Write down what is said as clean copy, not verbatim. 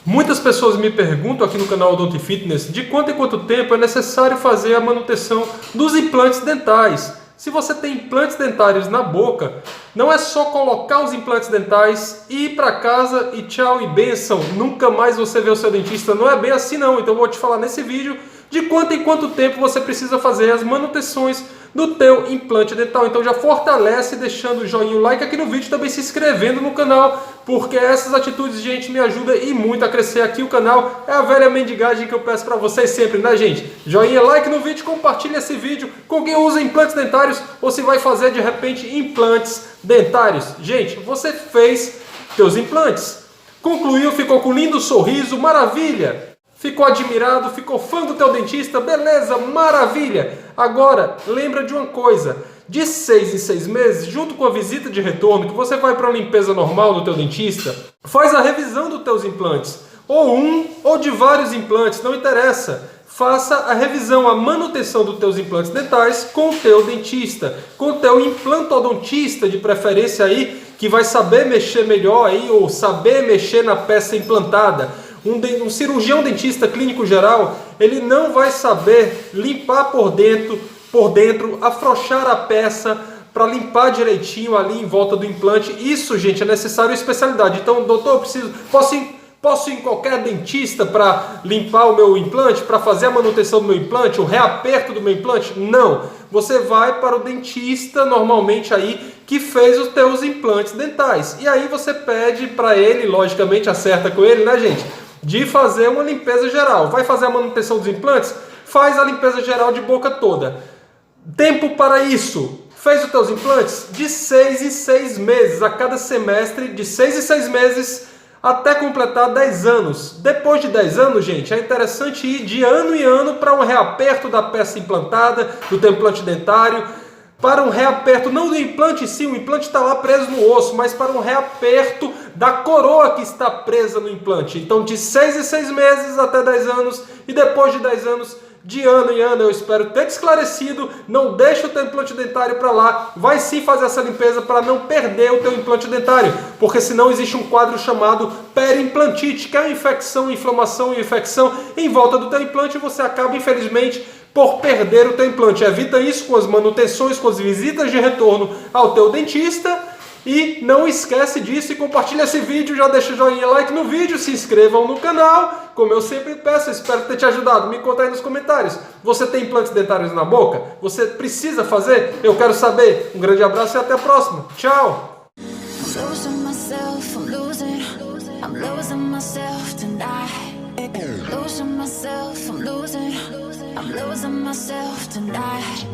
Muitas pessoas me perguntam aqui no canal Odonto Fitness de quanto em quanto tempo é necessário fazer a manutenção dos implantes dentais. Se você tem implantes dentários na boca, não é só colocar os implantes dentais, ir para casa e tchau e benção, nunca mais você vê o seu dentista. Não é bem assim não, então eu vou te falar nesse vídeo de quanto em quanto tempo você precisa fazer as manutenções do teu implante dental. Então já fortalece deixando o joinha, o like aqui no vídeo, também se inscrevendo no canal, porque essas atitudes, gente, me ajudam e muito a crescer aqui o canal. É a velha mendigagem que eu peço para vocês sempre, né, gente? Joinha, like no vídeo, compartilha esse vídeo com quem usa implantes dentários ou se vai fazer de repente implantes dentários. Gente, você fez teus implantes, concluiu, ficou com um lindo sorriso, maravilha. Ficou admirado, ficou fã do teu dentista, beleza, maravilha. Agora, lembra de uma coisa, de 6 em 6 meses, junto com a visita de retorno, que você vai para uma limpeza normal do teu dentista, faz a revisão dos teus implantes, ou um ou de vários implantes, não interessa. Faça a revisão, a manutenção dos teus implantes dentais com o teu dentista, com o teu implantodontista de preferência aí, que vai saber mexer melhor aí, ou saber mexer na peça implantada. Um cirurgião dentista clínico geral, ele não vai saber limpar por dentro, afrouxar a peça para limpar direitinho ali em volta do implante. Isso, gente, é necessário especialidade. Então, doutor, posso ir em qualquer dentista para limpar o meu implante, para fazer a manutenção do meu implante, o reaperto do meu implante? Não. Você vai para o dentista normalmente aí que fez os teus implantes dentais. E aí você pede para ele, logicamente acerta com ele, né, gente? De fazer uma limpeza geral. Vai fazer a manutenção dos implantes? Faz a limpeza geral de boca toda. Tempo para isso. Fez os teus implantes? De 6 em 6 meses. A cada semestre, de 6 em 6 meses, até completar 10 anos. Depois de 10 anos, gente, é interessante ir de ano em ano para um reaperto da peça implantada, do teu implante dentário, para um reaperto, não do implante em si, o implante está lá preso no osso, mas para um reaperto da coroa que está presa no implante. Então, de 6 em 6 meses até 10 anos, e depois de 10 anos, de ano em ano. Eu espero ter te esclarecido. Não deixa o teu implante dentário para lá. Vai sim fazer essa limpeza para não perder o teu implante dentário, porque senão existe um quadro chamado periimplantite, que é uma infecção, inflamação e infecção em volta do teu implante, e você acaba, infelizmente, por perder o teu implante. Evita isso com as manutenções, com as visitas de retorno ao teu dentista. E não esquece disso e compartilha esse vídeo, já deixa o joinha, like no vídeo, se inscrevam no canal, como eu sempre peço, espero ter te ajudado. Me conta aí nos comentários, você tem implantes dentários na boca? Você precisa fazer? Eu quero saber. Um grande abraço e até a próxima. Tchau! I'm losing myself tonight.